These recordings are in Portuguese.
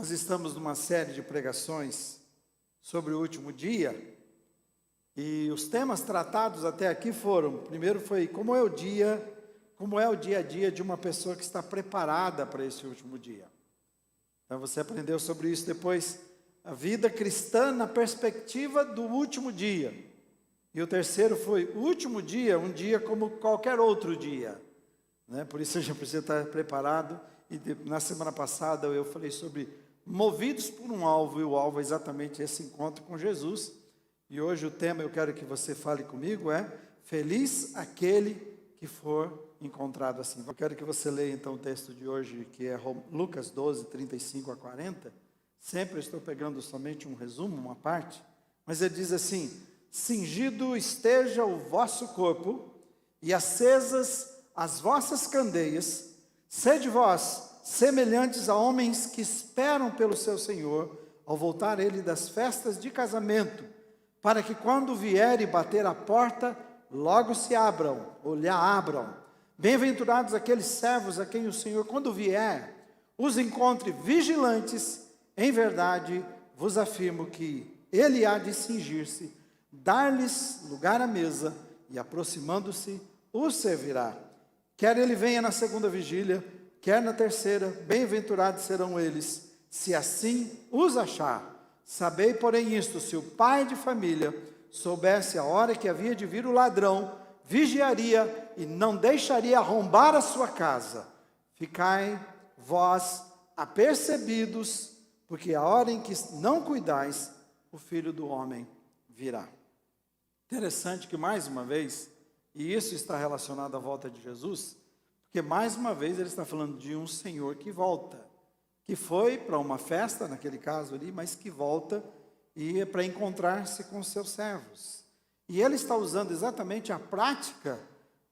Nós estamos numa série de pregações sobre o último dia, e os temas tratados até aqui foram: primeiro foi como é o dia a dia de uma pessoa que está preparada para esse último dia. Então você aprendeu sobre isso. Depois, a vida cristã na perspectiva do último dia. E o terceiro foi o último dia, um dia como qualquer outro dia, né? Por isso a gente precisa estar preparado. E na semana passada eu falei sobre movidos por um alvo, e o alvo é exatamente esse encontro com Jesus. E hoje o tema, eu quero que você fale comigo, é feliz aquele que for encontrado assim. Eu quero que você leia então o texto de hoje, que é Lucas 12, 35 a 40. Sempre estou pegando somente um resumo, uma parte, mas ele diz assim: cingido esteja o vosso corpo e acesas as vossas candeias, sede vós semelhantes a homens que esperam pelo seu Senhor, ao voltar ele das festas de casamento, para que quando vier e bater a porta, logo se abram, ou lhe abram. Bem-aventurados aqueles servos a quem o Senhor, quando vier, os encontre vigilantes. Em verdade vos afirmo que ele há de cingir-se, dar-lhes lugar à mesa, e aproximando-se, os servirá. Quer ele venha na segunda vigília, quer na terceira, bem-aventurados serão eles, se assim os achar. Sabei, porém, isto: se o pai de família soubesse a hora que havia de vir o ladrão, vigiaria e não deixaria arrombar a sua casa. Ficai vós apercebidos, porque a hora em que não cuidais, o Filho do Homem virá. Interessante que, mais uma vez, e isso está relacionado à volta de Jesus, porque mais uma vez ele está falando de um Senhor que volta, que foi para uma festa, naquele caso ali, mas que volta e é para encontrar-se com os seus servos. E ele está usando exatamente a prática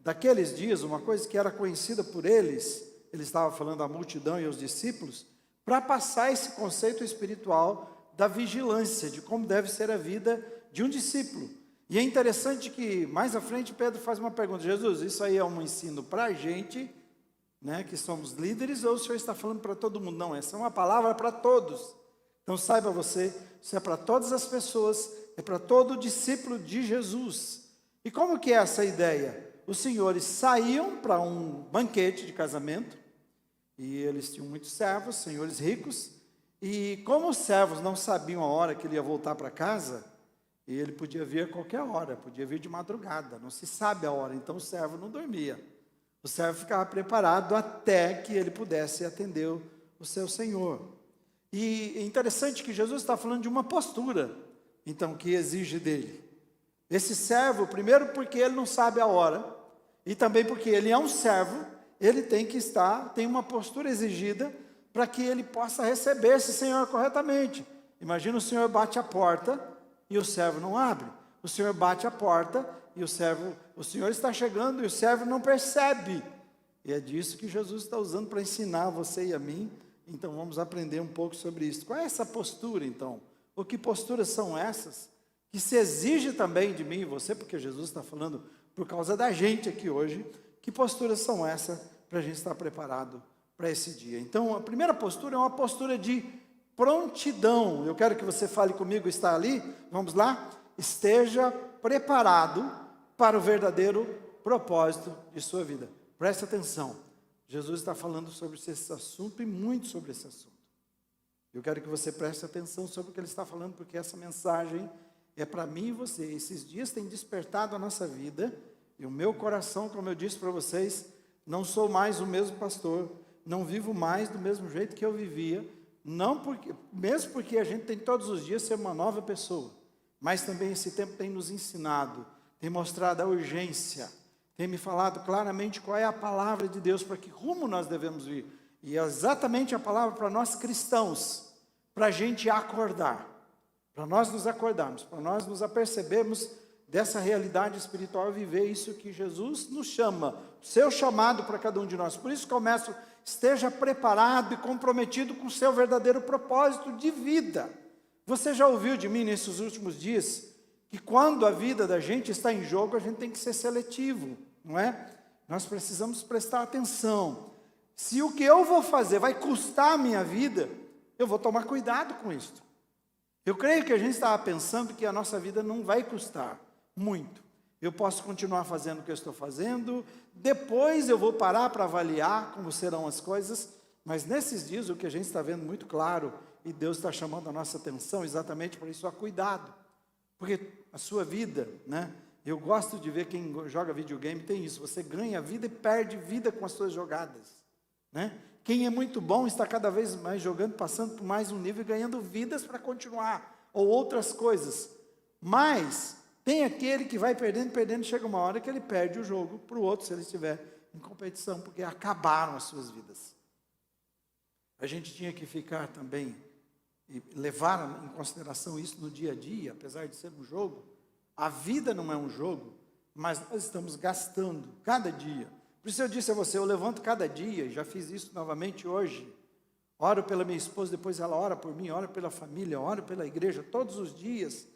daqueles dias, uma coisa que era conhecida por eles, ele estava falando à multidão e aos discípulos, para passar esse conceito espiritual da vigilância, de como deve ser a vida de um discípulo. E é interessante que, mais à frente, Pedro faz uma pergunta: Jesus, isso aí é um ensino para a gente, né, que somos líderes, ou o Senhor está falando para todo mundo? Não, essa é uma palavra para todos. Então saiba você, isso é para todas as pessoas, é para todo discípulo de Jesus. E como que é essa ideia? Os senhores saíam para um banquete de casamento, e eles tinham muitos servos, senhores ricos, e como os servos não sabiam a hora que ele ia voltar para casa, e ele podia vir a qualquer hora, podia vir de madrugada, não se sabe a hora, então o servo não dormia. O servo ficava preparado até que ele pudesse atender o seu senhor. E é interessante que Jesus está falando de uma postura, então, que exige dele. Esse servo, primeiro porque ele não sabe a hora, e também porque ele é um servo, ele tem uma postura exigida para que ele possa receber esse senhor corretamente. Imagina, o senhor bate a porta e o servo não abre. O senhor bate a porta e o senhor está chegando e o servo não percebe. E é disso que Jesus está usando para ensinar você e a mim. Então vamos aprender um pouco sobre isso. Qual é essa postura então? Ou que posturas são essas que se exige também de mim e você, porque Jesus está falando por causa da gente aqui hoje? Que posturas são essas para a gente estar preparado para esse dia? Então a primeira postura é uma postura de prontidão. Eu quero que você fale comigo, está ali? Vamos lá? Esteja preparado para o verdadeiro propósito de sua vida. Preste atenção. Jesus está falando sobre esse assunto e muito sobre esse assunto. Eu quero que você preste atenção sobre o que ele está falando, porque essa mensagem é para mim e você. Esses dias têm despertado a nossa vida, e o meu coração, como eu disse para vocês, não sou mais o mesmo pastor, não vivo mais do mesmo jeito que eu vivia, mesmo porque a gente tem todos os dias ser uma nova pessoa, mas também esse tempo tem nos ensinado, tem mostrado a urgência, tem me falado claramente qual é a palavra de Deus, para que rumo nós devemos ir. E é exatamente a palavra para nós cristãos, para a gente acordar, para nós nos acordarmos, para nós nos apercebermos dessa realidade espiritual e viver isso que Jesus nos chama, o seu chamado para cada um de nós. Por isso começo: esteja preparado e comprometido com o seu verdadeiro propósito de vida. Você já ouviu de mim nesses últimos dias que quando a vida da gente está em jogo, a gente tem que ser seletivo, não é? Nós precisamos prestar atenção. Se o que eu vou fazer vai custar a minha vida, eu vou tomar cuidado com isso. Eu creio que a gente estava pensando que a nossa vida não vai custar muito. Eu posso continuar fazendo o que eu estou fazendo, depois eu vou parar para avaliar como serão as coisas, mas nesses dias o que a gente está vendo muito claro, e Deus está chamando a nossa atenção exatamente por isso, a cuidado. Porque a sua vida, né? Eu gosto de ver quem joga videogame tem isso, você ganha vida e perde vida com as suas jogadas, né? Quem é muito bom está cada vez mais jogando, passando por mais um nível e ganhando vidas para continuar, ou outras coisas. Mas tem aquele que vai perdendo, perdendo, chega uma hora que ele perde o jogo para o outro, se ele estiver em competição, porque acabaram as suas vidas. A gente tinha que ficar também, e levar em consideração isso no dia a dia, apesar de ser um jogo. A vida não é um jogo, mas nós estamos gastando cada dia. Por isso eu disse a você, eu levanto cada dia, já fiz isso novamente hoje. Oro pela minha esposa, depois ela ora por mim, oro pela família, oro pela igreja, todos os dias.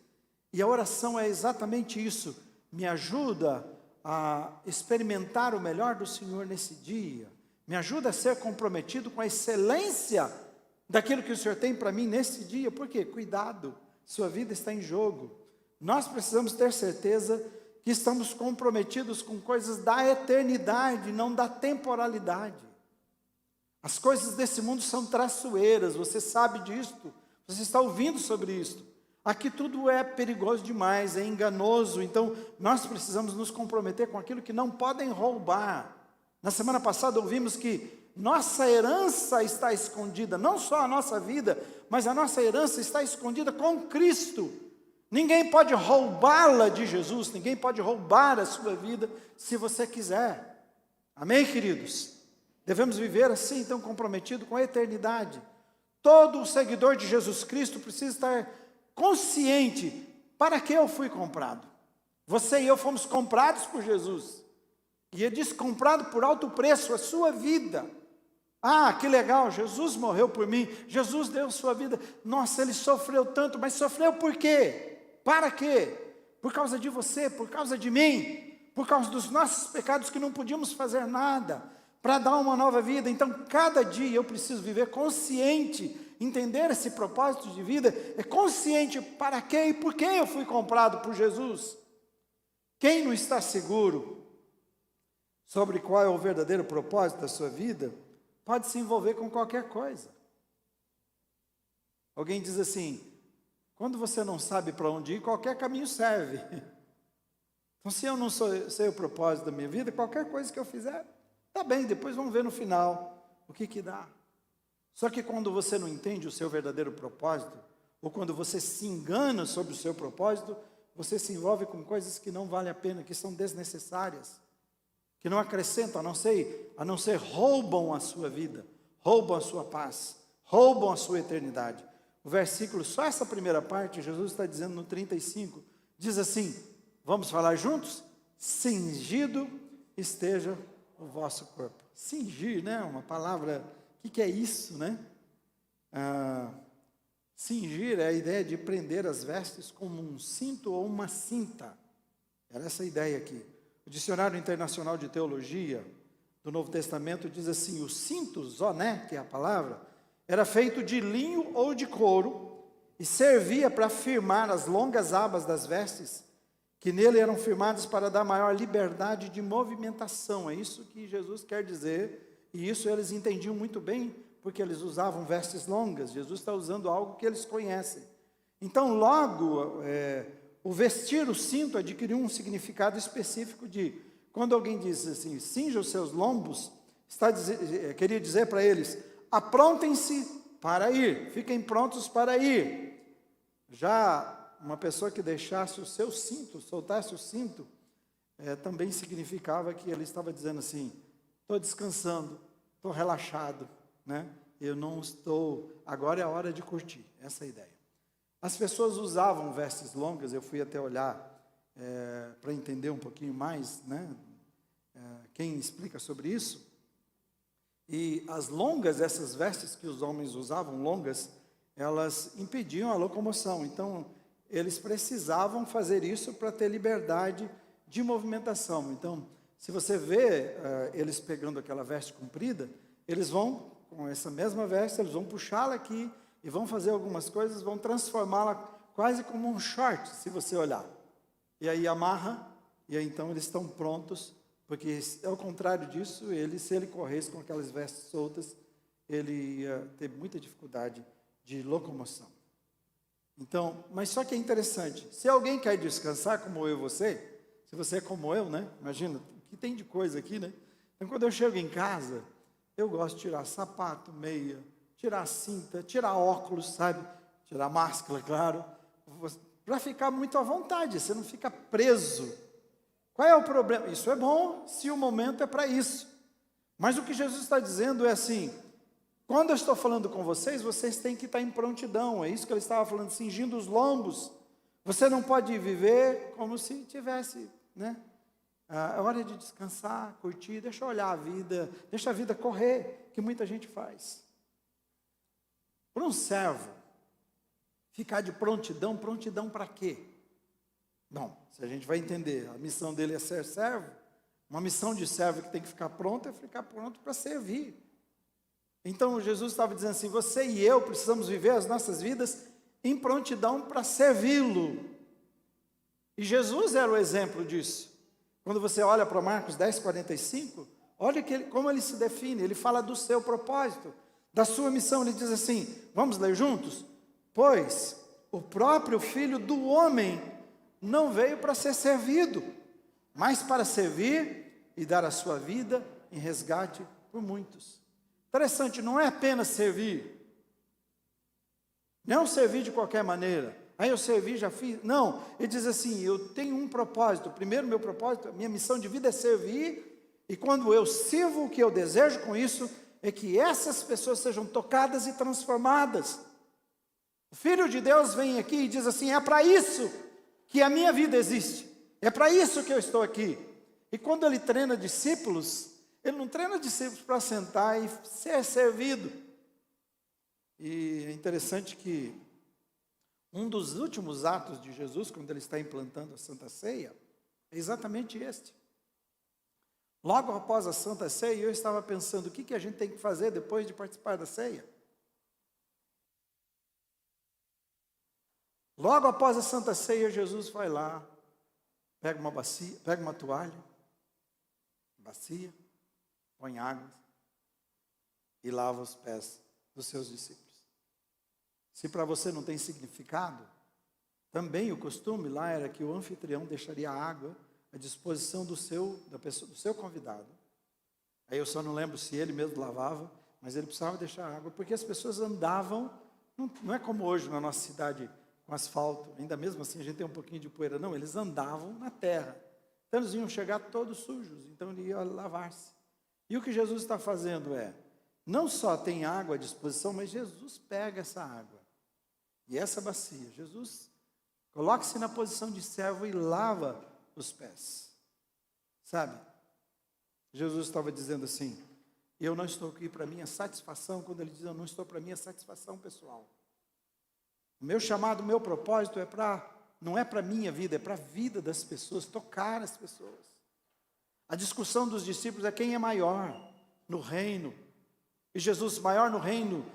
E a oração é exatamente isso, me ajuda a experimentar o melhor do Senhor nesse dia, me ajuda a ser comprometido com a excelência daquilo que o Senhor tem para mim nesse dia. Por quê? Cuidado, sua vida está em jogo. Nós precisamos ter certeza que estamos comprometidos com coisas da eternidade, não da temporalidade. As coisas desse mundo são traiçoeiras, você sabe disto, você está ouvindo sobre isso. Aqui tudo é perigoso demais, é enganoso, então nós precisamos nos comprometer com aquilo que não podem roubar. Na semana passada ouvimos que nossa herança está escondida, não só a nossa vida, mas a nossa herança está escondida com Cristo. Ninguém pode roubá-la de Jesus, ninguém pode roubar a sua vida se você quiser. Amém, queridos? Devemos viver assim, então, comprometido com a eternidade. Todo seguidor de Jesus Cristo precisa estar consciente, para que eu fui comprado? Você e eu fomos comprados por Jesus. E ele disse, comprado por alto preço, a sua vida. Ah, que legal, Jesus morreu por mim, Jesus deu sua vida. Nossa, ele sofreu tanto, mas sofreu por quê? Para quê? Por causa de você, por causa de mim, por causa dos nossos pecados que não podíamos fazer nada, para dar uma nova vida. Então, cada dia eu preciso viver consciente, entender esse propósito de vida, é consciente para quê e por que eu fui comprado por Jesus. Quem não está seguro sobre qual é o verdadeiro propósito da sua vida, pode se envolver com qualquer coisa. Alguém diz assim, quando você não sabe para onde ir, qualquer caminho serve. Então, se eu não sei o propósito da minha vida, qualquer coisa que eu fizer, tá bem, depois vamos ver no final o que dá. Só que quando você não entende o seu verdadeiro propósito, ou quando você se engana sobre o seu propósito, você se envolve com coisas que não valem a pena, que são desnecessárias, que não acrescentam, a não ser roubam a sua vida, roubam a sua paz, roubam a sua eternidade. O versículo, só essa primeira parte, Jesus está dizendo no 35, diz assim, vamos falar juntos? Cingido esteja o vosso corpo. Cingir, né? Uma palavra, o que é isso, né? Cingir é a ideia de prender as vestes como um cinto ou uma cinta. Era essa a ideia aqui. O Dicionário Internacional de Teologia do Novo Testamento diz assim, o cinto, zoné, que é a palavra, era feito de linho ou de couro e servia para firmar as longas abas das vestes, que nele eram firmadas para dar maior liberdade de movimentação. É isso que Jesus quer dizer, e isso eles entendiam muito bem, porque eles usavam vestes longas. Jesus está usando algo que eles conhecem. Então, logo, o vestir o cinto adquiriu um significado específico de, quando alguém diz assim, cinja os seus lombos, queria dizer para eles, aprontem-se para ir, fiquem prontos para ir. Já uma pessoa que deixasse o seu cinto, soltasse o cinto, também significava que ele estava dizendo assim, estou descansando, estou relaxado, né? Eu não estou, agora é a hora de curtir, essa é a ideia. As pessoas usavam vestes longas, eu fui até olhar para entender um pouquinho mais, né? Quem explica sobre isso. E as longas, essas vestes que os homens usavam, longas, elas impediam a locomoção. Então, eles precisavam fazer isso para ter liberdade de movimentação. Então, se você vê eles pegando aquela veste comprida, eles vão, com essa mesma veste, eles vão puxá-la aqui, e vão fazer algumas coisas, vão transformá-la quase como um short, se você olhar. E aí amarra, e aí então eles estão prontos, porque ao contrário disso, se ele corresse com aquelas vestes soltas, ele ia ter muita dificuldade de locomoção. Então, mas só que é interessante, se alguém quer descansar como eu e você, se você é como eu, né? Imagina, o que tem de coisa aqui, né? Então, quando eu chego em casa, eu gosto de tirar sapato, meia, tirar cinta, tirar óculos, sabe? Tirar máscara, claro, para ficar muito à vontade, você não fica preso. Qual é o problema? Isso é bom se o momento é para isso. Mas o que Jesus está dizendo é assim, quando eu estou falando com vocês, vocês têm que estar em prontidão. É isso que ele estava falando, cingindo os lombos. Você não pode viver como se tivesse, né? É hora de descansar, curtir, deixa eu olhar a vida, deixa a vida correr, que muita gente faz. Para um servo, ficar de prontidão, prontidão para quê? Bom, se a gente vai entender, a missão dele é ser servo, uma missão de servo que tem que ficar pronto é ficar pronto para servir. Então Jesus estava dizendo assim, você e eu precisamos viver as nossas vidas em prontidão para servi-lo. E Jesus era o exemplo disso. Quando você olha para Marcos 10:45, olha como ele se define, ele fala do seu propósito, da sua missão, ele diz assim, vamos ler juntos? Pois o próprio Filho do Homem não veio para ser servido, mas para servir e dar a sua vida em resgate por muitos. Interessante, não é apenas servir, não servir de qualquer maneira, aí eu servi, já fiz, não, ele diz assim, eu tenho um propósito, primeiro meu propósito, minha missão de vida é servir, e quando eu sirvo, o que eu desejo com isso, é que essas pessoas sejam tocadas e transformadas. O Filho de Deus vem aqui e diz assim, é para isso que a minha vida existe, é para isso que eu estou aqui. E quando ele treina discípulos, ele não treina discípulos para sentar e ser servido. E é interessante que um dos últimos atos de Jesus, quando ele está implantando a Santa Ceia, é exatamente este. Logo após a Santa Ceia, eu estava pensando, o que a gente tem que fazer depois de participar da ceia? Logo após a Santa Ceia, Jesus vai lá, pega uma bacia, pega uma toalha, bacia, põe água e lava os pés dos seus discípulos. Se para você não tem significado, também o costume lá era que o anfitrião deixaria a água à disposição do seu convidado. Aí eu só não lembro se ele mesmo lavava, mas ele precisava deixar a água, porque as pessoas andavam, não é como hoje na nossa cidade, com asfalto, ainda mesmo assim a gente tem um pouquinho de poeira, não, eles andavam na terra, então eles iam chegar todos sujos, então ele ia lavar-se. E o que Jesus está fazendo é, não só tem água à disposição, mas Jesus pega essa água, e essa bacia, Jesus coloca-se na posição de servo e lava os pés, sabe? Jesus estava dizendo assim, eu não estou aqui para minha satisfação, quando ele diz, eu não estou para minha satisfação pessoal. O meu chamado, o meu propósito não é para a minha vida, é para a vida das pessoas, tocar as pessoas. A discussão dos discípulos é quem é maior no reino. E Jesus, maior no reino,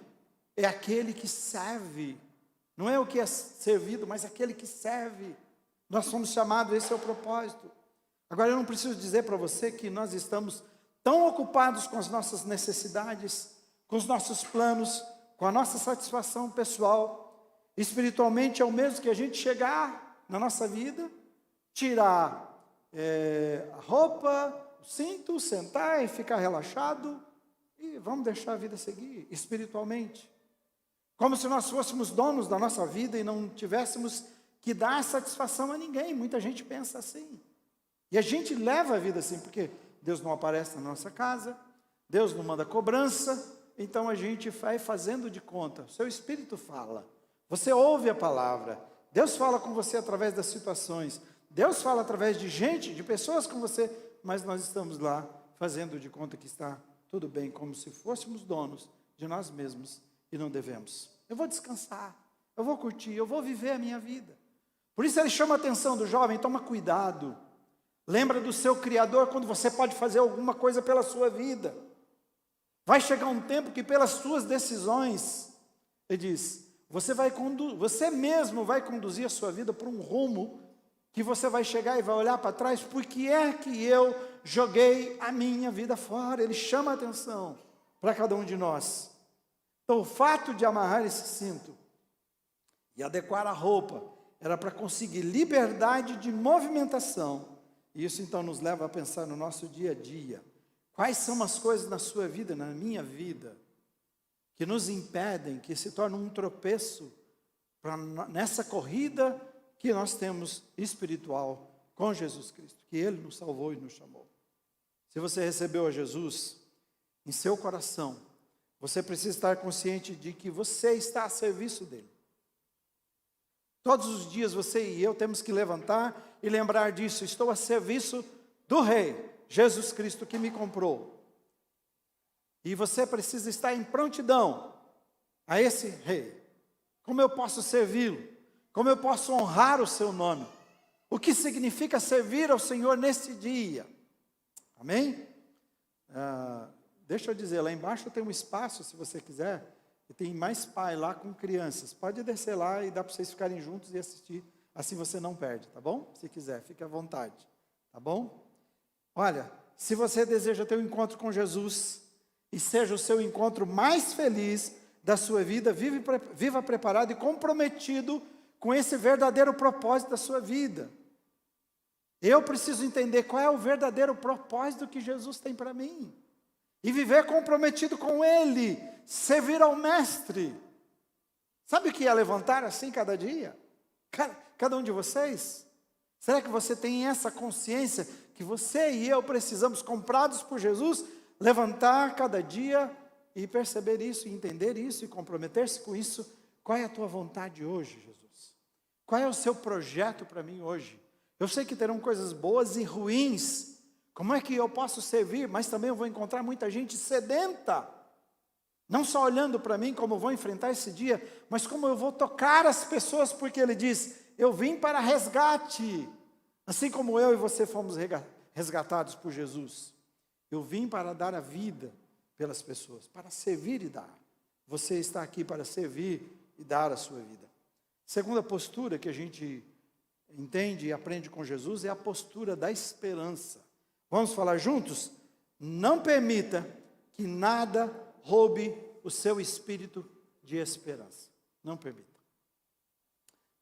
é aquele que serve. Não é o que é servido, mas aquele que serve. Nós somos chamados, esse é o propósito. Agora eu não preciso dizer para você que nós estamos tão ocupados com as nossas necessidades, com os nossos planos, com a nossa satisfação pessoal. Espiritualmente é o mesmo que a gente chegar na nossa vida, tirar a roupa, o cinto, sentar e ficar relaxado e vamos deixar a vida seguir espiritualmente. Como se nós fôssemos donos da nossa vida e não tivéssemos que dar satisfação a ninguém. Muita gente pensa assim. E a gente leva a vida assim, porque Deus não aparece na nossa casa, Deus não manda cobrança, então a gente vai fazendo de conta. O seu espírito fala. Você ouve a palavra, Deus fala com você através das situações, Deus fala através de gente, de pessoas com você, mas nós estamos lá fazendo de conta que está tudo bem, como se fôssemos donos de nós mesmos e não devemos. Eu vou descansar, eu vou curtir, eu vou viver a minha vida. Por isso ele chama a atenção do jovem, toma cuidado, lembra do seu Criador quando você pode fazer alguma coisa pela sua vida. Vai chegar um tempo que pelas suas decisões, Ele diz, você mesmo vai conduzir a sua vida para um rumo que você vai chegar e vai olhar para trás, porque é que eu joguei a minha vida fora. Ele chama a atenção para cada um de nós. Então, o fato de amarrar esse cinto e adequar a roupa era para conseguir liberdade de movimentação. E isso então nos leva a pensar no nosso dia a dia. Quais são as coisas na sua vida, na minha vida, que nos impedem, que se tornam um tropeço nessa corrida que nós temos espiritual com Jesus Cristo, que Ele nos salvou e nos chamou. Se você recebeu a Jesus em seu coração, você precisa estar consciente de que você está a serviço dEle. Todos os dias você e eu temos que levantar e lembrar disso. Estou a serviço do Rei, Jesus Cristo, que me comprou. E você precisa estar em prontidão a esse Rei. Como eu posso servi-lo? Como eu posso honrar o seu nome? O que significa servir ao Senhor nesse dia? Amém? Deixa eu dizer, lá embaixo tem um espaço, se você quiser, e tem mais pai lá com crianças. Pode descer lá e dá para vocês ficarem juntos e assistir. Assim você não perde, tá bom? Se quiser, fique à vontade, tá bom? Olha, se você deseja ter um encontro com Jesus, e seja o seu encontro mais feliz da sua vida, viva preparado e comprometido com esse verdadeiro propósito da sua vida. Eu preciso entender qual é o verdadeiro propósito que Jesus tem para mim. E viver comprometido com Ele, servir ao Mestre. Sabe o que é levantar assim cada dia? Cada um de vocês? Será que você tem essa consciência que você e eu precisamos, comprados por Jesus, levantar cada dia e perceber isso, e entender isso, e comprometer-se com isso? Qual é a tua vontade hoje, Jesus? Qual é o seu projeto para mim hoje? Eu sei que terão coisas boas e ruins. Como é que eu posso servir? Mas também eu vou encontrar muita gente sedenta. Não só olhando para mim como eu vou enfrentar esse dia, mas como eu vou tocar as pessoas, porque Ele diz, eu vim para resgate. Assim como eu e você fomos resgatados por Jesus. Eu vim para dar a vida pelas pessoas, para servir e dar. Você está aqui para servir e dar a sua vida. Segunda postura que a gente entende e aprende com Jesus é a postura da esperança. Vamos falar juntos? Não permita que nada roube o seu espírito de esperança. Não permita.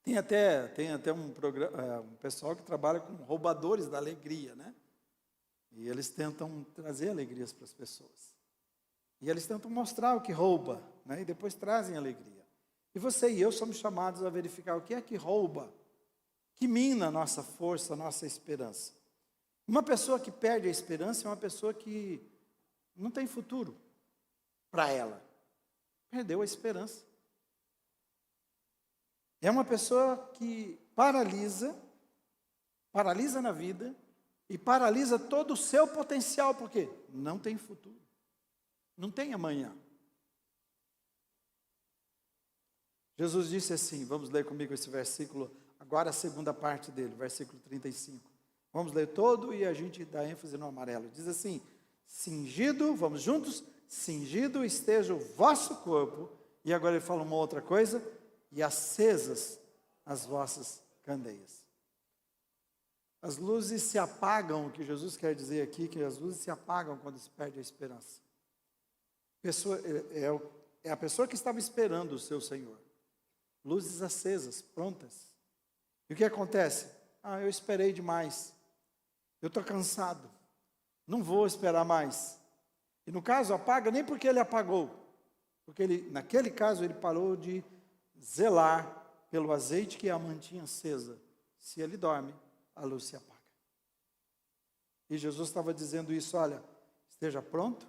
Tem até um pessoal que trabalha com roubadores da alegria, né? E eles tentam trazer alegrias para as pessoas. E eles tentam mostrar o que rouba, né? E depois trazem alegria. E você e eu somos chamados a verificar o que é que rouba, que mina a nossa força, a nossa esperança. Uma pessoa que perde a esperança é uma pessoa que não tem futuro para ela. Perdeu a esperança. É uma pessoa que paralisa na vida, e paralisa todo o seu potencial, porque não tem futuro, não tem amanhã. Jesus disse assim, vamos ler comigo esse versículo, agora a segunda parte dele, versículo 35. Vamos ler todo e a gente dá ênfase no amarelo. Diz assim, cingido, vamos juntos? Cingido esteja o vosso corpo, e agora ele fala uma outra coisa, e acesas as vossas candeias. As luzes se apagam, o que Jesus quer dizer aqui, que as luzes se apagam quando se perde a esperança. É a pessoa que estava esperando o seu Senhor. Luzes acesas, prontas. E o que acontece? Eu esperei demais. Eu estou cansado. Não vou esperar mais. E no caso, apaga nem porque ele apagou. Porque naquele caso, ele parou de zelar pelo azeite que a mantinha acesa. Se ele dorme, a luz se apaga. E Jesus estava dizendo isso, olha, esteja pronto,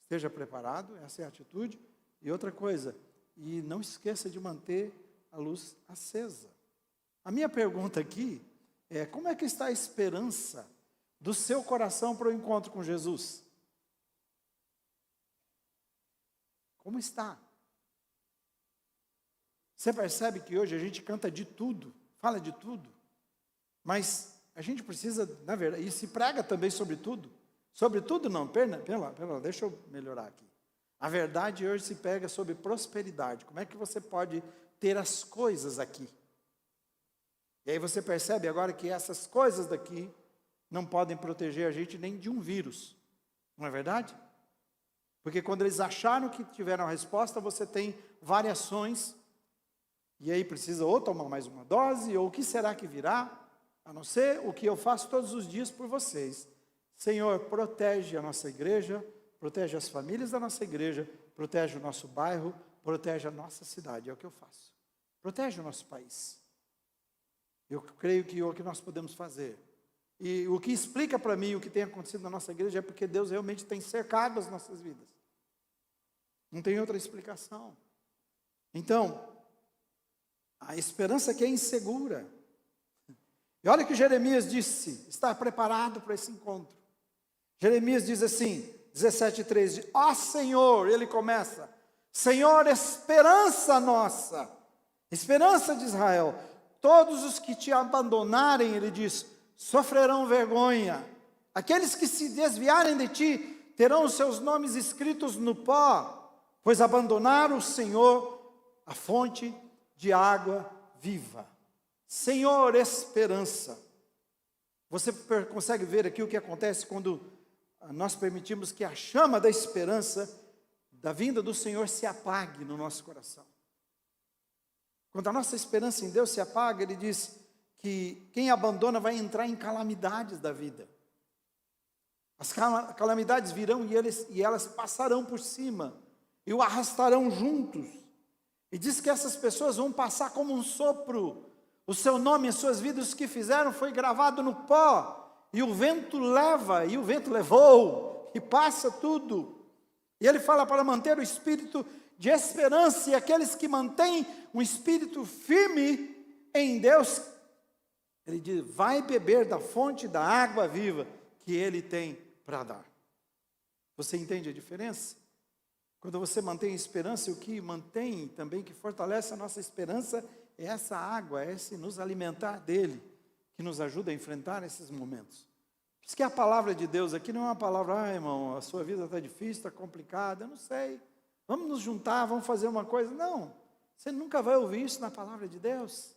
esteja preparado, essa é a atitude. E outra coisa, e não esqueça de manter a luz acesa. A minha pergunta aqui é, como é que está a esperança do seu coração para o encontro com Jesus? Como está? Você percebe que hoje a gente canta de tudo, fala de tudo, mas a gente precisa, na verdade, e se prega também sobre tudo. Sobre tudo não, pera, deixa eu melhorar aqui. A verdade hoje se pega sobre prosperidade. Como é que você pode ter as coisas aqui? E aí você percebe agora que essas coisas daqui não podem proteger a gente nem de um vírus. Não é verdade? Porque quando eles acharam que tiveram a resposta, você tem variações. E aí precisa ou tomar mais uma dose, ou o que será que virá? A não ser o que eu faço todos os dias por vocês. Senhor, protege a nossa igreja, protege as famílias da nossa igreja, protege o nosso bairro, protege a nossa cidade. É o que eu faço. Protege o nosso país. Eu creio que é o que nós podemos fazer. E o que explica para mim o que tem acontecido na nossa igreja é porque Deus realmente tem cercado as nossas vidas. Não tem outra explicação. Então, a esperança que é insegura. E olha o que Jeremias disse, está preparado para esse encontro. Jeremias diz assim, 17:3, ó Senhor, ele começa, Senhor, esperança nossa, esperança de Israel, todos os que te abandonarem, ele diz, sofrerão vergonha. Aqueles que se desviarem de ti, terão os seus nomes escritos no pó, pois abandonaram o Senhor, a fonte de água viva. Senhor, esperança. Você consegue ver aqui o que acontece quando nós permitimos que a chama da esperança, da vinda do Senhor, se apague no nosso coração. Quando a nossa esperança em Deus se apaga, ele diz que quem abandona vai entrar em calamidades da vida. As calamidades virão e elas passarão por cima e o arrastarão juntos. E diz que essas pessoas vão passar como um sopro. O seu nome e as suas vidas, o que fizeram foi gravado no pó. E o vento leva, e o vento levou, e passa tudo. E ele fala para manter o espírito de esperança, e aqueles que mantêm um espírito firme em Deus, ele diz, vai beber da fonte da água viva que ele tem para dar. Você entende a diferença? Quando você mantém a esperança, o que mantém também, que fortalece a nossa esperança, é essa água, é esse nos alimentar dele, que nos ajuda a enfrentar esses momentos. Por isso que a palavra de Deus aqui não é uma palavra, irmão, a sua vida está difícil, está complicada, eu não sei, vamos nos juntar, vamos fazer uma coisa. Não, você nunca vai ouvir isso na palavra de Deus.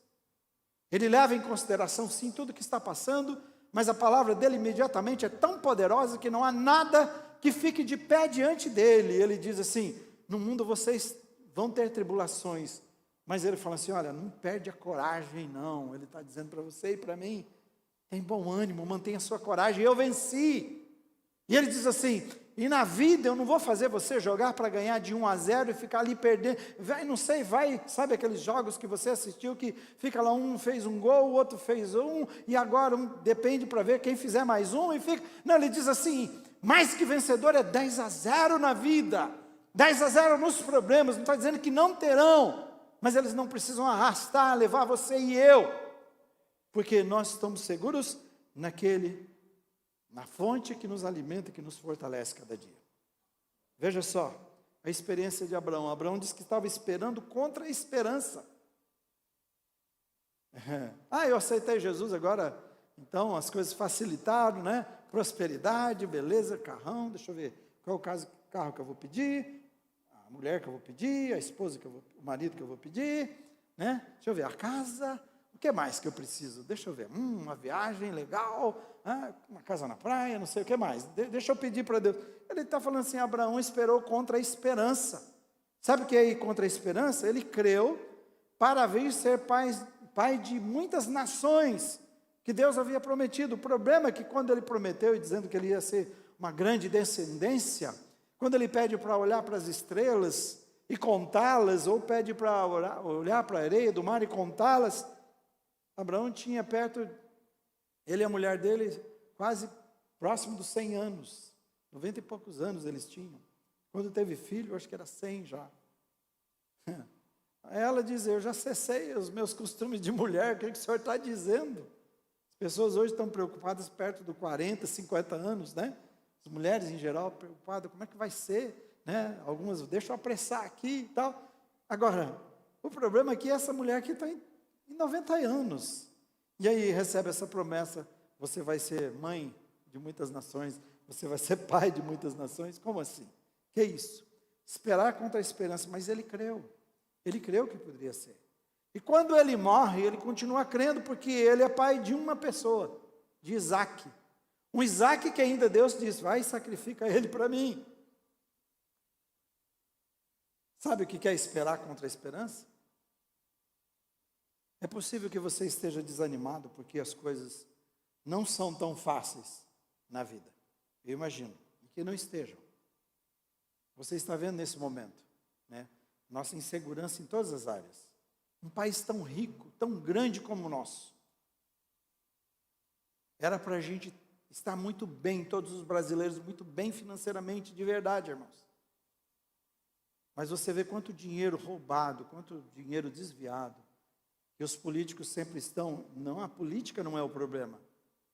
Ele leva em consideração, sim, tudo que está passando, mas a palavra dele imediatamente é tão poderosa que não há nada que fique de pé diante dele. Ele diz assim, no mundo vocês vão ter tribulações, mas ele fala assim, olha, não perde a coragem não, ele está dizendo para você e para mim, tem bom ânimo, mantenha a sua coragem, eu venci. E ele diz assim, e na vida eu não vou fazer você jogar para ganhar de 1-0 e ficar ali perdendo, vai, não sei, vai, sabe aqueles jogos que você assistiu que fica lá, um fez um gol, o outro fez um, e agora depende para ver quem fizer mais um, e fica, não, ele diz assim, mais que vencedor é 10-0 na vida, 10-0 nos problemas, não está dizendo que não terão, mas eles não precisam arrastar, levar você e eu, porque nós estamos seguros na fonte que nos alimenta, que nos fortalece cada dia. Veja só, a experiência de Abraão. Abraão disse que estava esperando contra a esperança. Eu aceitei Jesus agora, então as coisas facilitaram, né? Prosperidade, beleza, carrão, deixa eu ver, qual é o carro que eu vou pedir, a mulher que eu vou pedir, a esposa o marido que eu vou pedir, né? Deixa eu ver, a casa, o que mais que eu preciso? Deixa eu ver, uma viagem legal, uma casa na praia, não sei o que mais, deixa eu pedir para Deus. Ele está falando assim, Abraão esperou contra a esperança. Sabe o que é contra a esperança? Ele creu para vir ser pai de muitas nações, que Deus havia prometido. O problema é que quando ele prometeu, e dizendo que ele ia ser uma grande descendência, quando ele pede para olhar para as estrelas e contá-las, ou pede para olhar para a areia do mar e contá-las, Abraão tinha perto, ele e a mulher dele, quase próximo dos 100 anos, 90 e poucos anos eles tinham. Quando teve filho, acho que era 100 já. Ela diz, eu já cessei os meus costumes de mulher, o que o senhor está dizendo? As pessoas hoje estão preocupadas perto dos 40, 50 anos, né? As mulheres em geral preocupadas, como é que vai ser? Né? Algumas, deixa eu apressar aqui e tal. Agora, o problema é que essa mulher aqui está em 90 anos. E aí recebe essa promessa, você vai ser mãe de muitas nações, você vai ser pai de muitas nações. Como assim? Que isso? esperar contra a esperança, mas ele creu que poderia ser. E quando ele morre, ele continua crendo, porque ele é pai de uma pessoa, de Isaac. Um Isaac que ainda Deus diz, vai e sacrifica ele para mim. Sabe o que é esperar contra a esperança? É possível que você esteja desanimado, porque as coisas não são tão fáceis na vida. Eu imagino que não estejam. Você está vendo nesse momento, né? Nossa insegurança em todas as áreas. Um país tão rico, tão grande como o nosso. Era para a gente estar muito bem, todos os brasileiros muito bem financeiramente, de verdade, irmãos. Mas você vê quanto dinheiro roubado, quanto dinheiro desviado. E os políticos sempre estão, não, a política não é o problema.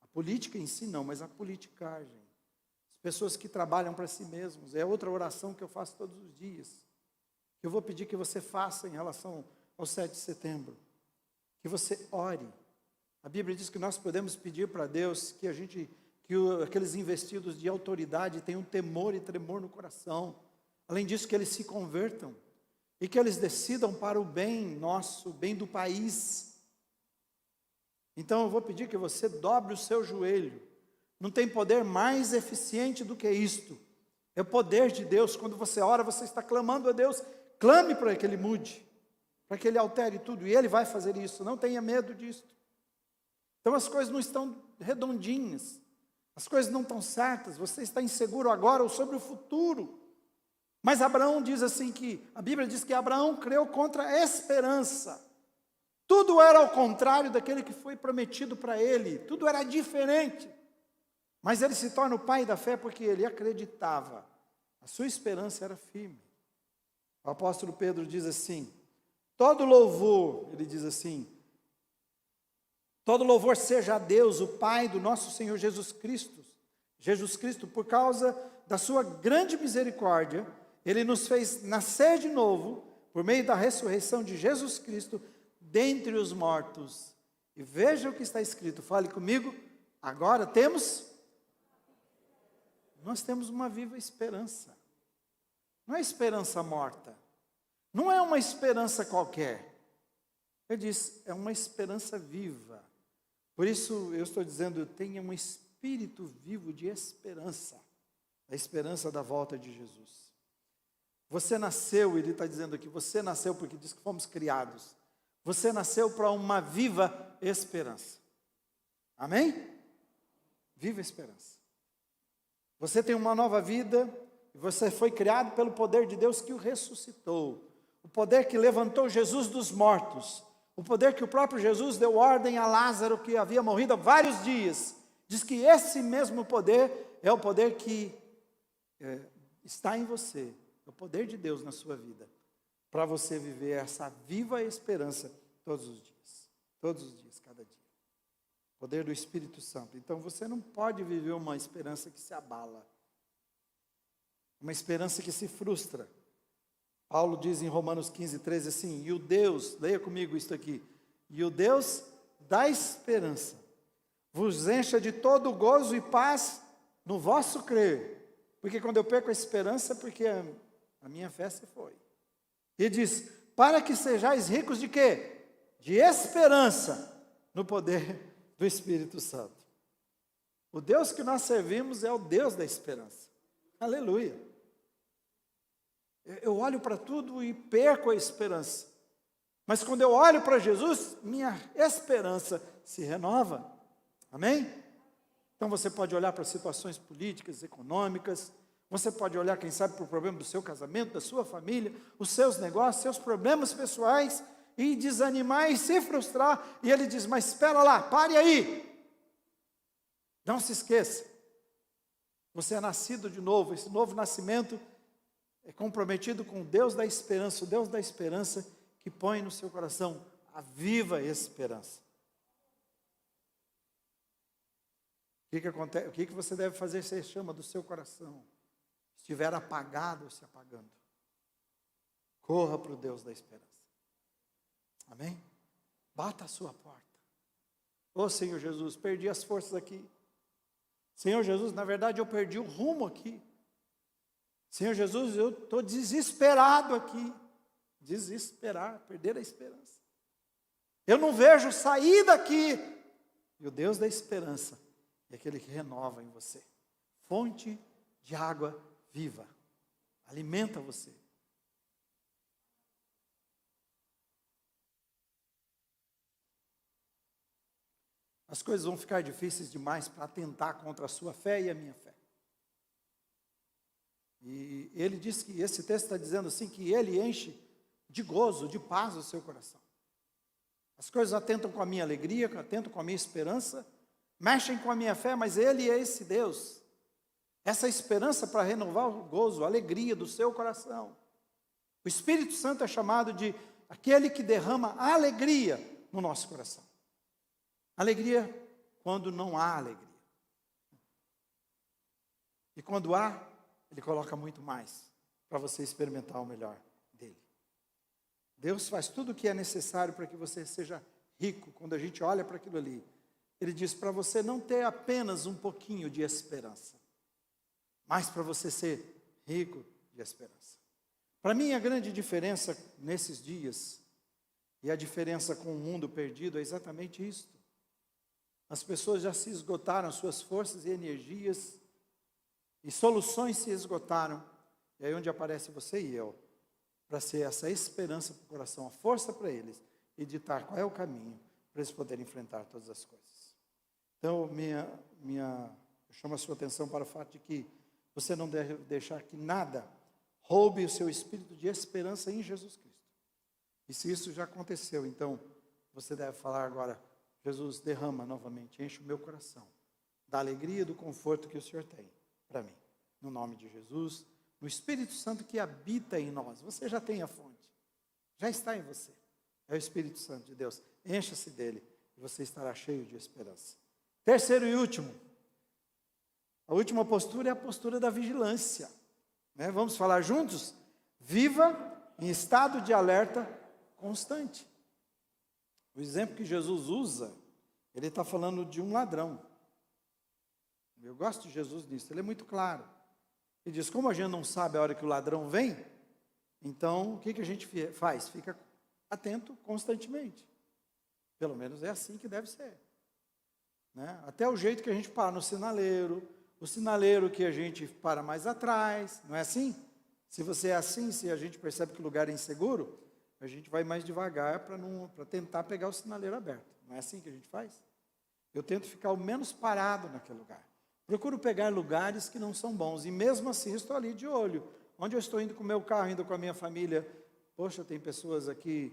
A política em si não, mas a politicagem. As pessoas que trabalham para si mesmos. É outra oração que eu faço todos os dias. Que eu vou pedir que você faça em relação ao 7 de setembro. Que você ore. A Bíblia diz que nós podemos pedir para Deus que aqueles investidos de autoridade tenham temor e tremor no coração. Além disso, que eles se convertam. E que eles decidam para o bem nosso, o bem do país. Então eu vou pedir que você dobre o seu joelho. Não tem poder mais eficiente do que isto. É o poder de Deus. Quando você ora, você está clamando a Deus. Clame para que Ele mude, para que Ele altere tudo. E Ele vai fazer isso. Não tenha medo disso. Então as coisas não estão redondinhas. As coisas não estão certas. Você está inseguro agora ou sobre o futuro. Mas Abraão diz assim que, a Bíblia diz que Abraão creu contra a esperança. Tudo era ao contrário daquele que foi prometido para ele. Tudo era diferente. Mas ele se torna o pai da fé porque ele acreditava. A sua esperança era firme. O apóstolo Pedro diz assim, todo louvor, ele diz assim, todo louvor seja a Deus, o Pai do nosso Senhor Jesus Cristo. Jesus Cristo, por causa da sua grande misericórdia, Ele nos fez nascer de novo, por meio da ressurreição de Jesus Cristo, dentre os mortos. E veja o que está escrito, fale comigo, agora nós temos uma viva esperança. Não é esperança morta, não é uma esperança qualquer. Ele diz, é uma esperança viva. Por isso eu estou dizendo, tenha um espírito vivo de esperança, a esperança da volta de Jesus. Você nasceu, ele está dizendo aqui, você nasceu porque diz que fomos criados. Você nasceu para uma viva esperança. Amém? Viva esperança. Você tem uma nova vida, e você foi criado pelo poder de Deus que o ressuscitou. O poder que levantou Jesus dos mortos. O poder que o próprio Jesus deu ordem a Lázaro, que havia morrido há vários dias. Diz que esse mesmo poder é o poder que está em você. É o poder de Deus na sua vida. Para você viver essa viva esperança todos os dias. Todos os dias, cada dia. Poder do Espírito Santo. Então você não pode viver uma esperança que se abala. Uma esperança que se frustra. Paulo diz em Romanos 15, 13 assim, e o Deus, leia comigo isso aqui, e o Deus da esperança vos encha de todo gozo e paz no vosso crer. Porque quando eu perco a esperança, porque a minha fé se foi. E diz, para que sejais ricos de quê? De esperança no poder do Espírito Santo. O Deus que nós servimos é o Deus da esperança. Aleluia. Eu olho para tudo e perco a esperança. Mas quando eu olho para Jesus, minha esperança se renova. Amém? Então você pode olhar para situações políticas, econômicas. Você pode olhar, quem sabe, para o problema do seu casamento, da sua família, os seus negócios, seus problemas pessoais, e desanimar e se frustrar. E ele diz, mas espera lá, pare aí. Não se esqueça. Você é nascido de novo. Esse novo nascimento é comprometido com o Deus da esperança. O Deus da esperança que põe no seu coração a viva esperança. O que acontece? O que você deve fazer se a chama do seu coração estiver apagado ou se apagando? Corra para o Deus da esperança. Amém? Bata a sua porta. Ô Senhor Jesus, perdi as forças aqui. Senhor Jesus, na verdade eu perdi o rumo aqui. Senhor Jesus, eu estou desesperado aqui. Desesperar, perder a esperança. Eu não vejo saída aqui. E o Deus da esperança é aquele que renova em você. Fonte de água viva. Alimenta você. As coisas vão ficar difíceis demais para atentar contra a sua fé e a minha fé. E ele diz que, esse texto está dizendo assim, que ele enche de gozo, de paz o seu coração. As coisas atentam com a minha alegria, atentam com a minha esperança, mexem com a minha fé, mas ele é esse Deus. Essa esperança para renovar o gozo, a alegria do seu coração. O Espírito Santo é chamado de aquele que derrama alegria no nosso coração. Alegria quando não há alegria. E quando há, ele coloca muito mais para você experimentar o melhor dele. Deus faz tudo o que é necessário para que você seja rico. Quando a gente olha para aquilo ali, ele diz para você não ter apenas um pouquinho de esperança, mas para você ser rico de esperança. Para mim, a grande diferença nesses dias, e a diferença com o mundo perdido, é exatamente isso. As pessoas já se esgotaram, suas forças e energias, e soluções se esgotaram. E aí onde aparece você e eu, para ser essa esperança para o coração, a força para eles, e ditar qual é o caminho para eles poderem enfrentar todas as coisas. Então, eu chamo a sua atenção para o fato de que você não deve deixar que nada roube o seu espírito de esperança em Jesus Cristo. E se isso já aconteceu, então, você deve falar agora: Jesus, derrama novamente, enche o meu coração da alegria e do conforto que o Senhor tem para mim. No nome de Jesus, no Espírito Santo que habita em nós. Você já tem a fonte, já está em você. É o Espírito Santo de Deus. Encha-se dele e você estará cheio de esperança. Terceiro e último. A última postura é a postura da vigilância. Vamos falar juntos? Viva em estado de alerta constante. O exemplo que Jesus usa, ele está falando de um ladrão. Eu gosto de Jesus nisso, ele é muito claro. Ele diz, como a gente não sabe a hora que o ladrão vem, então o que a gente faz? Fica atento constantemente. Pelo menos é assim que deve ser. Até o jeito que a gente para no sinaleiro, o sinaleiro que a gente para mais atrás, não é assim? Se você é assim, se a gente percebe que o lugar é inseguro, a gente vai mais devagar para tentar pegar o sinaleiro aberto. Não é assim que a gente faz? Eu tento ficar o menos parado naquele lugar. Procuro pegar lugares que não são bons. E mesmo assim estou ali de olho. Onde eu estou indo com o meu carro, indo com a minha família. Poxa, tem pessoas aqui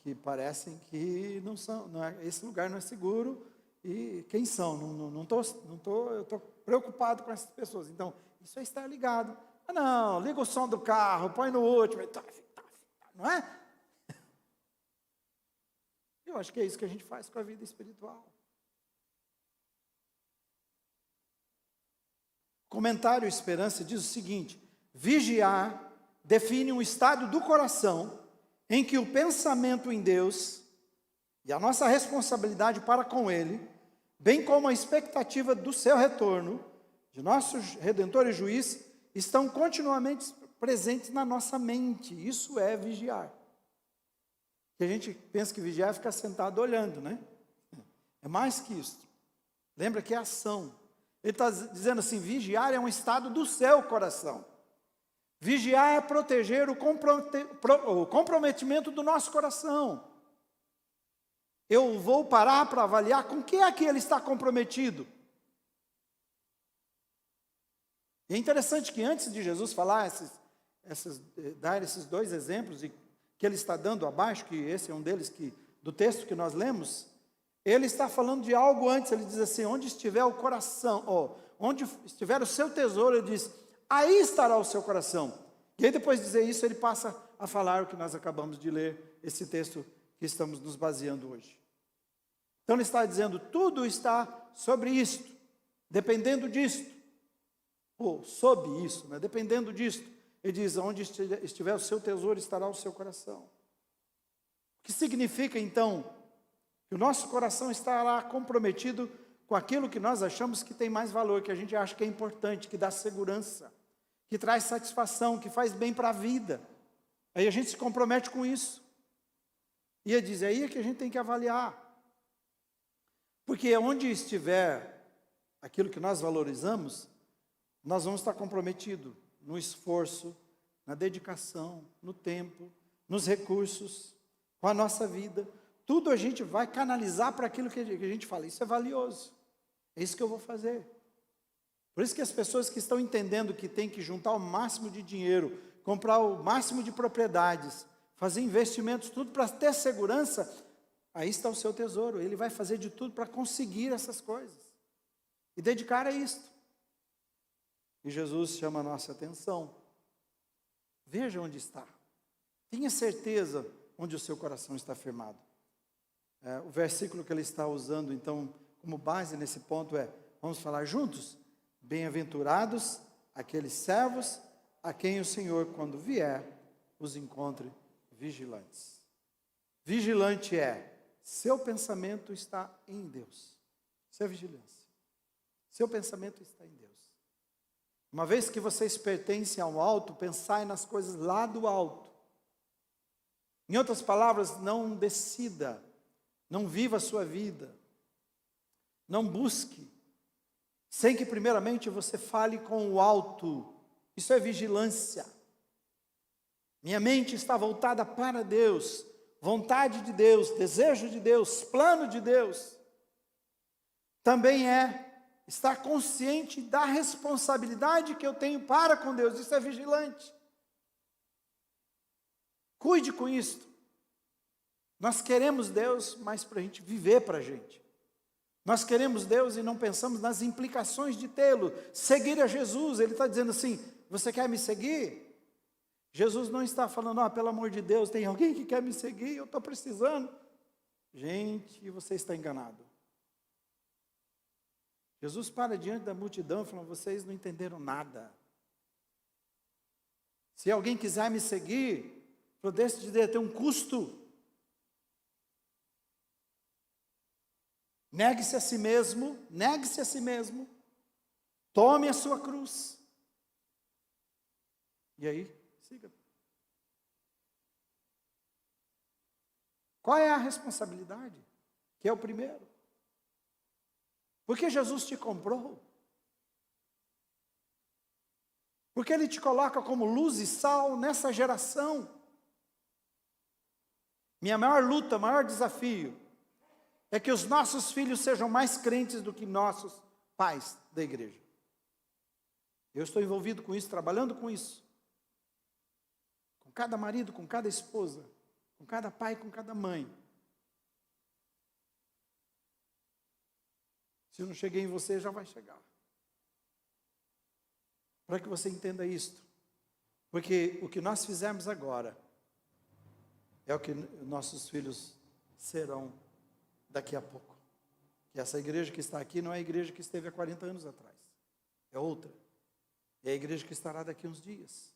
que parecem que não são. Esse lugar não é seguro. E quem são? Eu estou preocupado com essas pessoas. Então, isso é estar ligado. Não, liga o som do carro, põe no último. Não é? Eu acho que é isso que a gente faz com a vida espiritual. Comentário Esperança diz o seguinte: vigiar define um estado do coração em que o pensamento em Deus e a nossa responsabilidade para com Ele, bem como a expectativa do seu retorno, de nosso Redentor e Juiz, estão continuamente presentes na nossa mente. Isso é vigiar. Que a gente pensa que vigiar é ficar sentado olhando, né? É mais que isso. Lembra que é ação. Ele está dizendo assim, vigiar é um estado do seu coração. Vigiar é proteger o comprometimento do nosso coração. Eu vou parar para avaliar com que é que ele está comprometido. E é interessante que antes de Jesus falar, dar esses dois exemplos, e que ele está dando abaixo, que esse é um deles do texto que nós lemos, ele está falando de algo antes. Ele diz assim, onde estiver o coração, onde estiver o seu tesouro, ele diz, aí estará o seu coração. E aí depois de dizer isso, ele passa a falar o que nós acabamos de ler, esse texto que estamos nos baseando hoje. Então ele está dizendo, tudo está sobre isto, dependendo disto, ou sob isso, dependendo disto. Ele diz, onde estiver o seu tesouro, estará o seu coração. O que significa então que o nosso coração estará comprometido com aquilo que nós achamos que tem mais valor, que a gente acha que é importante, que dá segurança, que traz satisfação, que faz bem para a vida. Aí a gente se compromete com isso. E ele diz, é aí que a gente tem que avaliar. Porque onde estiver aquilo que nós valorizamos, nós vamos estar comprometidos no esforço, na dedicação, no tempo, nos recursos, com a nossa vida. Tudo a gente vai canalizar para aquilo que a gente fala, isso é valioso, é isso que eu vou fazer. Por isso que as pessoas que estão entendendo que tem que juntar o máximo de dinheiro, comprar o máximo de propriedades, fazer investimentos, tudo para ter segurança, aí está o seu tesouro. Ele vai fazer de tudo para conseguir essas coisas e dedicar a isto. E Jesus chama a nossa atenção. Veja onde está. Tenha certeza onde o seu coração está firmado. O versículo que ele está usando, então, como base nesse ponto vamos falar juntos? Bem-aventurados aqueles servos a quem o Senhor, quando vier, os encontre vigilantes. Vigilante seu pensamento está em Deus. Isso é vigilância. Seu pensamento está em Deus. Uma vez que vocês pertencem ao alto, pensai nas coisas lá do alto. Em outras palavras, não decida, não viva a sua vida, não busque, sem que primeiramente você fale com o alto. Isso é vigilância. Minha mente está voltada para Deus, vontade de Deus, desejo de Deus, plano de Deus. Também estar consciente da responsabilidade que eu tenho para com Deus. Isso é vigilante. Cuide com isso. Nós queremos Deus, mas para a gente viver para a gente. Nós queremos Deus e não pensamos nas implicações de tê-lo. Seguir a Jesus, ele está dizendo assim, você quer me seguir? Jesus não está falando, pelo amor de Deus, tem alguém que quer me seguir, eu estou precisando. Gente, você está enganado. Jesus para diante da multidão e fala, vocês não entenderam nada. Se alguém quiser me seguir, deixe de ter um custo. Negue-se a si mesmo, tome a sua cruz. E aí, siga. Qual é a responsabilidade? Que é o primeiro. Porque Jesus te comprou. Porque Ele te coloca como luz e sal nessa geração. Minha maior luta, maior desafio, é que os nossos filhos sejam mais crentes do que nossos pais da igreja. Eu estou envolvido com isso, trabalhando com isso. Com cada marido, com cada esposa, com cada pai, com cada mãe. Se eu não cheguei em você, já vai chegar. Para que você entenda isto. Porque o que nós fizermos agora é o que nossos filhos serão daqui a pouco. E essa igreja que está aqui não é a igreja que esteve há 40 anos atrás. É outra. É a igreja que estará daqui a uns dias.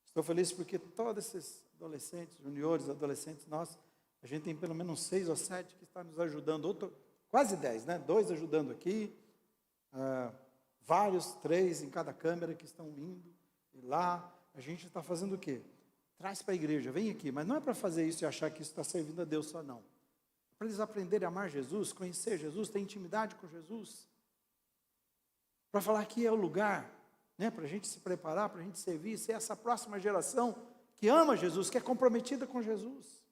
Estou feliz porque todos esses adolescentes, juniores, adolescentes nossos, a gente tem pelo menos 6 ou 7 que estão nos ajudando. Quase 10, né? 2 ajudando aqui. Vários, 3 em cada câmera que estão indo. E lá, a gente está fazendo o quê? Traz para a igreja, vem aqui. Mas não é para fazer isso e achar que isso está servindo a Deus só, não. Para eles aprenderem a amar Jesus, conhecer Jesus, ter intimidade com Jesus. Para falar que é o lugar, né, para a gente se preparar, para a gente servir, ser essa próxima geração que ama Jesus, que é comprometida com Jesus.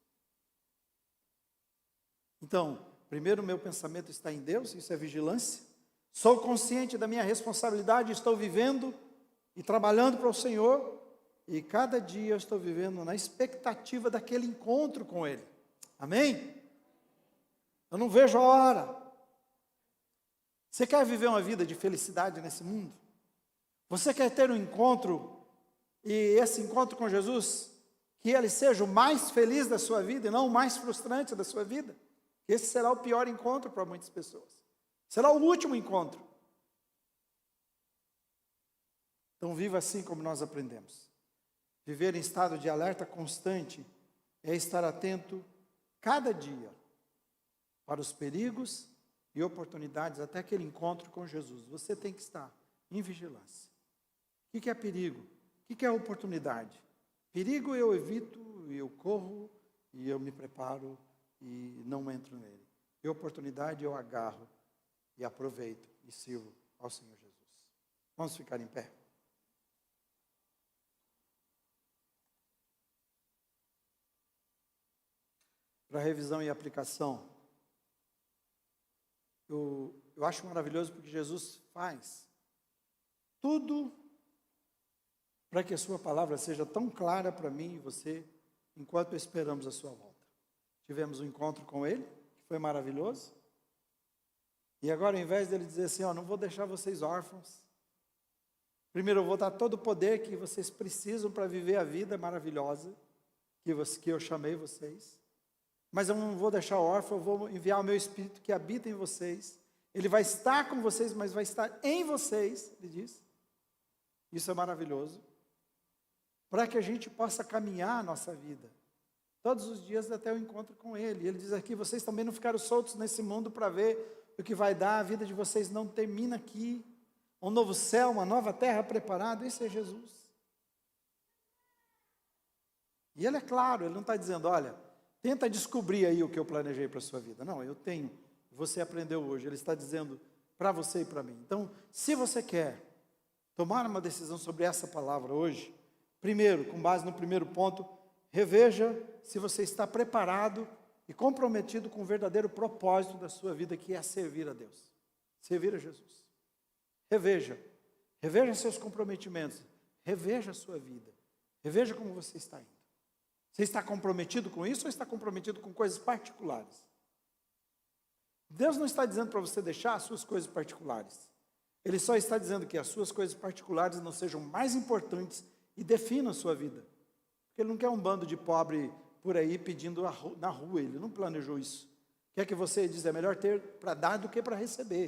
Então, primeiro, meu pensamento está em Deus, isso é vigilância. Sou consciente da minha responsabilidade, estou vivendo e trabalhando para o Senhor, e cada dia eu estou vivendo na expectativa daquele encontro com Ele. Amém? Eu não vejo a hora. Você quer viver uma vida de felicidade nesse mundo? Você quer ter um encontro, e esse encontro com Jesus, que ele seja o mais feliz da sua vida e não o mais frustrante da sua vida? Esse será o pior encontro para muitas pessoas. Será o último encontro. Então viva assim como nós aprendemos. Viver em estado de alerta constante é estar atento cada dia para os perigos e oportunidades até aquele encontro com Jesus. Você tem que estar em vigilância. O que é perigo? O que é oportunidade? Perigo eu evito, eu corro, e eu me preparo e não entro nele. E oportunidade eu agarro e aproveito e sirvo ao Senhor Jesus. Vamos ficar em pé. Para revisão e aplicação, eu acho maravilhoso porque Jesus faz tudo para que a sua palavra seja tão clara para mim e você, enquanto esperamos a sua volta. Tivemos um encontro com ele, que foi maravilhoso, e agora, ao invés dele dizer assim, não vou deixar vocês órfãos, primeiro eu vou dar todo o poder que vocês precisam para viver a vida maravilhosa que eu chamei vocês, mas eu não vou deixar órfão, eu vou enviar o meu Espírito que habita em vocês, ele vai estar com vocês, mas vai estar em vocês, ele diz. Isso é maravilhoso, para que a gente possa caminhar a nossa vida, todos os dias até o encontro com ele. Ele diz aqui, vocês também não ficaram soltos nesse mundo para ver o que vai dar, a vida de vocês não termina aqui, um novo céu, uma nova terra preparada, isso é Jesus. E ele é claro, ele não está dizendo, olha, tenta descobrir aí o que eu planejei para a sua vida. Não, eu tenho, você aprendeu hoje, ele está dizendo para você e para mim. Então, se você quer tomar uma decisão sobre essa palavra hoje, primeiro, com base no primeiro ponto, reveja se você está preparado e comprometido com o verdadeiro propósito da sua vida, que é servir a Deus, servir a Jesus. Reveja seus comprometimentos, reveja a sua vida, reveja como você está indo. Você está comprometido com isso ou está comprometido com coisas particulares? Deus não está dizendo para você deixar as suas coisas particulares. Ele só está dizendo que as suas coisas particulares não sejam mais importantes e definam a sua vida. Porque ele não quer um bando de pobre por aí pedindo na rua, ele não planejou isso. Quer que você diz, é melhor ter para dar do que para receber.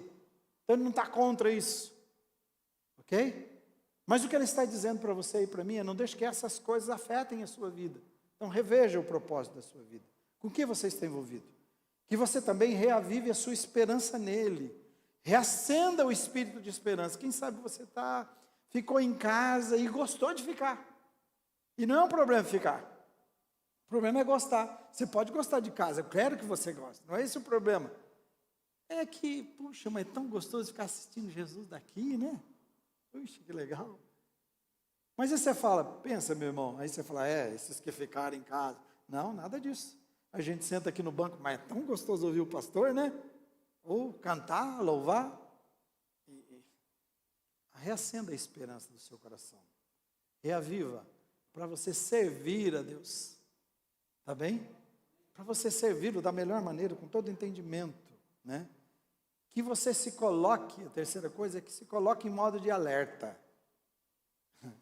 Então ele não está contra isso. Ok? Mas o que ele está dizendo para você e para mim é, não deixe que essas coisas afetem a sua vida. Então reveja o propósito da sua vida. Com que você está envolvido? Que você também reavive a sua esperança nele. Reacenda o espírito de esperança. Quem sabe você ficou em casa e gostou de ficar. E não é um problema ficar. O problema é gostar. Você pode gostar de casa, eu quero que você goste. Não é esse o problema. É que, puxa, mas é tão gostoso ficar assistindo Jesus daqui, né? Puxa, que legal. Mas aí você fala, pensa, meu irmão, aí você fala, esses que ficaram em casa. Não, nada disso. A gente senta aqui no banco, mas é tão gostoso ouvir o pastor, né? Ou cantar, louvar. Reacenda a esperança do seu coração. Reaviva, para você servir a Deus. Tá bem? Para você servi-lo da melhor maneira, com todo entendimento, né? Que você se coloque, a terceira coisa é que se coloque em modo de alerta.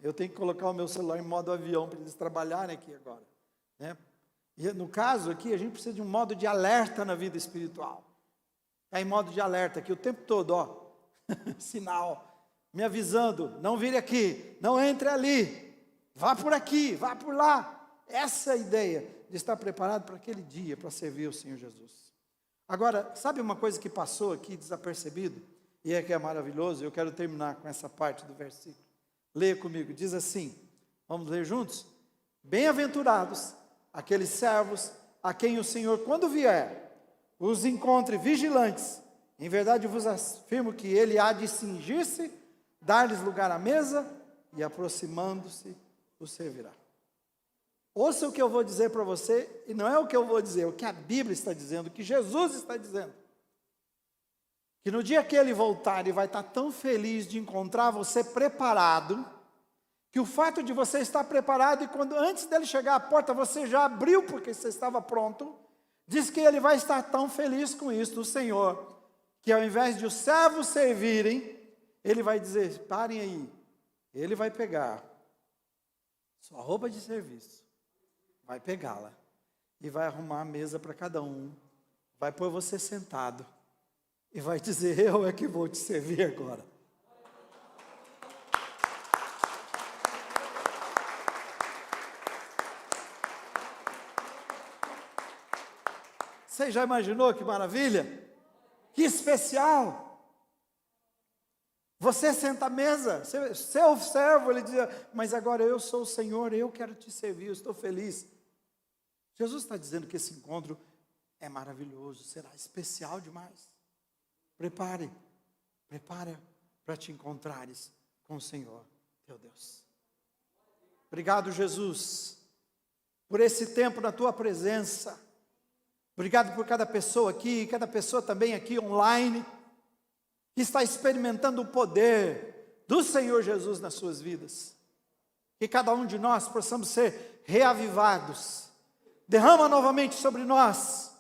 Eu tenho que colocar o meu celular em modo avião para eles trabalharem aqui agora, né? E no caso aqui, a gente precisa de um modo de alerta na vida espiritual. Está em modo de alerta aqui o tempo todo, sinal, me avisando, não vire aqui, não entre ali, vá por aqui, vá por lá. Essa é a ideia de estar preparado para aquele dia, para servir o Senhor Jesus. Agora, sabe uma coisa que passou aqui desapercebido, e é que é maravilhoso, eu quero terminar com essa parte do versículo. Leia comigo, diz assim, vamos ler juntos? Bem-aventurados aqueles servos a quem o Senhor, quando vier, os encontre vigilantes. Em verdade vos afirmo que ele há de cingir-se, dar-lhes lugar à mesa, e aproximando-se, os servirá. Ouça o que eu vou dizer para você, e não é o que eu vou dizer, é o que a Bíblia está dizendo, o que Jesus está dizendo. Que no dia que ele voltar, ele vai estar tão feliz de encontrar você preparado, que o fato de você estar preparado, e quando antes dele chegar à porta, você já abriu porque você estava pronto, diz que ele vai estar tão feliz com isso, o Senhor, que ao invés de os servos servirem, ele vai dizer, parem aí, ele vai pegar sua roupa de serviço, vai pegá-la, e vai arrumar a mesa para cada um, vai pôr você sentado, e vai dizer, eu é que vou te servir agora. Você já imaginou que maravilha? Que especial! Você senta à mesa, seu servo, ele dizia, mas agora eu sou o Senhor, eu quero te servir, eu estou feliz. Jesus está dizendo que esse encontro é maravilhoso, será especial demais. Prepare para te encontrares com o Senhor, teu Deus. Obrigado, Jesus, por esse tempo na tua presença. Obrigado por cada pessoa aqui, cada pessoa também aqui online, que está experimentando o poder do Senhor Jesus nas suas vidas. Que cada um de nós possamos ser reavivados. Derrama novamente sobre nós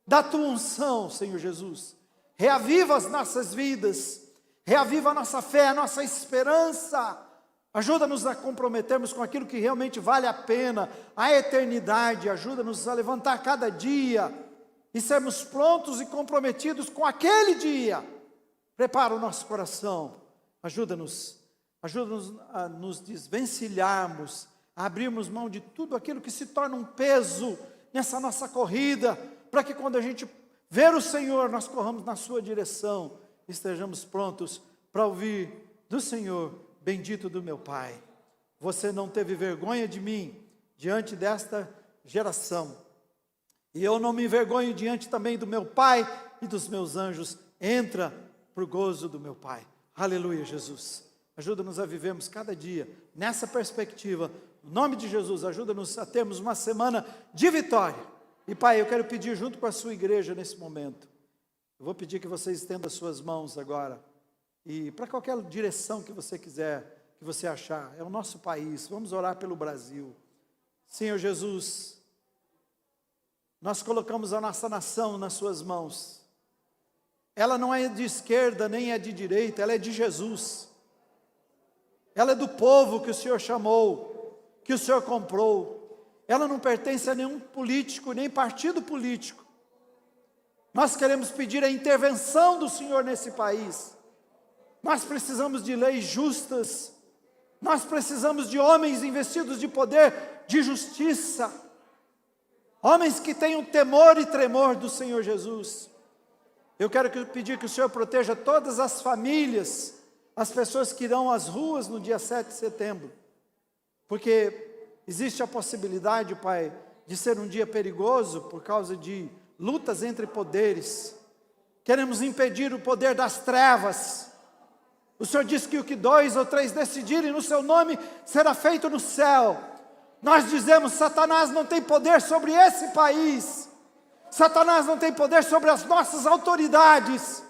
da tua unção, Senhor Jesus. Reaviva as nossas vidas, reaviva a nossa fé, a nossa esperança. Ajuda-nos a comprometermos com aquilo que realmente vale a pena, a eternidade. Ajuda-nos a levantar cada dia e sermos prontos e comprometidos com aquele dia. Prepara o nosso coração, ajuda-nos a nos desvencilharmos, a abrirmos mão de tudo aquilo que se torna um peso nessa nossa corrida, para que quando a gente ver o Senhor, nós corramos na sua direção, estejamos prontos para ouvir do Senhor, bendito do meu Pai. Você não teve vergonha de mim diante desta geração, e eu não me envergonho diante também do meu Pai e dos meus anjos. Entra para o gozo do meu Pai. Aleluia, Jesus. Ajuda-nos a vivermos cada dia nessa perspectiva. No nome de Jesus, ajuda-nos a termos uma semana de vitória. E Pai, eu quero pedir junto com a sua igreja nesse momento. Eu vou pedir que você estenda as suas mãos agora. E para qualquer direção que você quiser, que você achar. É o nosso país. Vamos orar pelo Brasil. Senhor Jesus, nós colocamos a nossa nação nas suas mãos. Ela não é de esquerda, nem é de direita, ela é de Jesus. Ela é do povo que o Senhor chamou, que o Senhor comprou. Ela não pertence a nenhum político, nem partido político. Nós queremos pedir a intervenção do Senhor nesse país. Nós precisamos de leis justas. Nós precisamos de homens investidos de poder, de justiça. Homens que tenham temor e tremor do Senhor Jesus. Eu quero pedir que o Senhor proteja todas as famílias, as pessoas que irão às ruas no dia 7 de setembro. Porque existe a possibilidade, Pai, de ser um dia perigoso por causa de lutas entre poderes. Queremos impedir o poder das trevas. O Senhor disse que o que 2 ou 3 decidirem no seu nome será feito no céu. Nós dizemos, Satanás não tem poder sobre esse país. Satanás não tem poder sobre as nossas autoridades.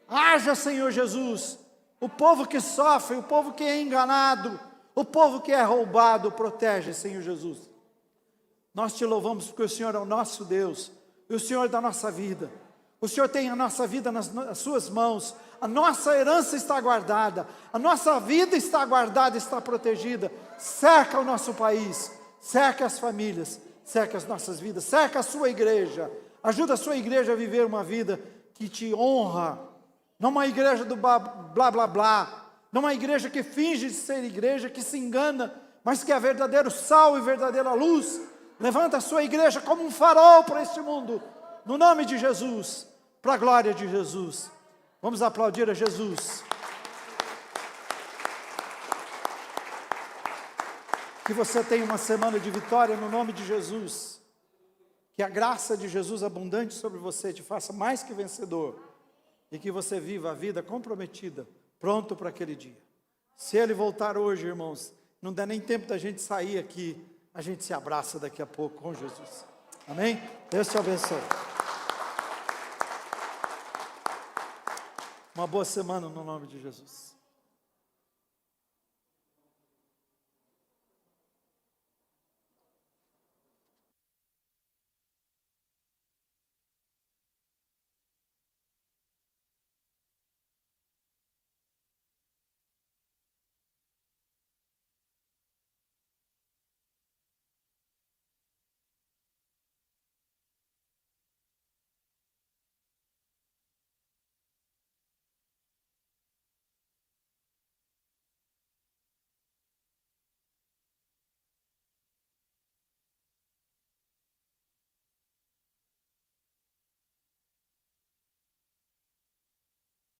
Haja, Senhor Jesus. O povo que sofre, o povo que é enganado, o povo que é roubado, protege, Senhor Jesus. Nós te louvamos porque o Senhor é o nosso Deus, e o Senhor da nossa vida. O Senhor tem a nossa vida nas suas mãos. A nossa herança está guardada, a nossa vida está guardada, está protegida. Cerca o nosso país, cerca as famílias, cerca as nossas vidas, cerca a sua igreja. Ajuda a sua igreja a viver uma vida que te honra. Não uma igreja do blá blá blá, não uma igreja que finge ser igreja, que se engana, mas que é verdadeiro sal e verdadeira luz. Levanta a sua igreja como um farol para este mundo, no nome de Jesus, para a glória de Jesus. Vamos aplaudir a Jesus. Que você tenha uma semana de vitória no nome de Jesus. Que a graça de Jesus abundante sobre você te faça mais que vencedor. E que você viva a vida comprometida, pronto para aquele dia. Se Ele voltar hoje, irmãos, não dá nem tempo da gente sair aqui, a gente se abraça daqui a pouco com Jesus. Amém? Deus te abençoe. Uma boa semana no nome de Jesus.